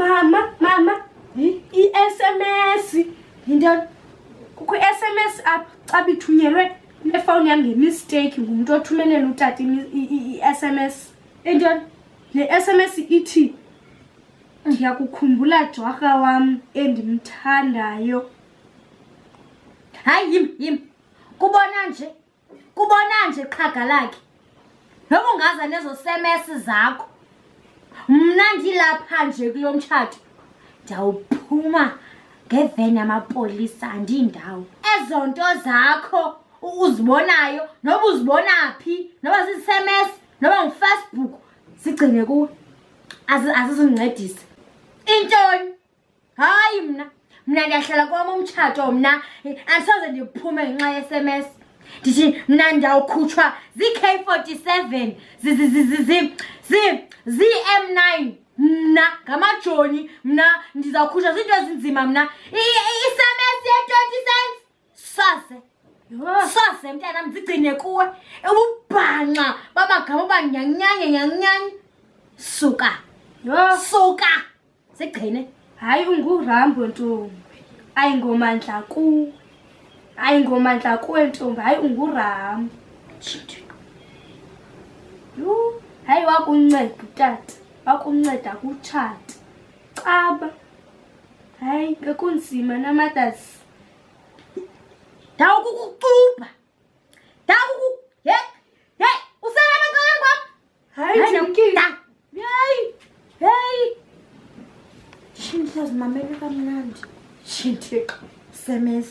Mama, i-SMS yintoni? Kukho i-SMS apha xa bithunyelwe efowuni yam ngemisteyiki ngumntu othumelela utata i-SMS. Entoni? Le SMS ithi ndiyakukhumbula jorha wam endimthandayo. Hayi yim. Kubona nje qhaga lakhe. Noba ungaza nezo SMS zakho. Mna ndilapha nje kulo mtshato. Ndawuphuma ngeveni yamapolisa andindawo. Ezo nto zakho uzibonayo noba uzibona phi noba zii-SMS noba nguFacebook sigcine kuwe. Azizuncedisa. Intoni? Hayi mna ndiyahlala kwam umtshato mna andisoze ndiphume ngenxa ye-SMS. Ndithi mna ndawukhutshwa zii-K47 zii-M9 mna ngamajoni mna ndizawukhutshwa zinto ezinzima mna. I-SMS ye-20 cents sose mntana mzigcine kuwe ububhanxa babagama banyanyanye suka sigcine. Hayi unguRambo ntombi, ayingomandla kuwe ntombi, hayi unguRambo. Hayi wakunceda utata, wakunceda kutshata caba. Hayi bekunzima namadasi. Ndawukukuxubha uselapha eceleni kwam. Hayi ndimkile. Hey shintla zimamele kamnandi shinthixo SMS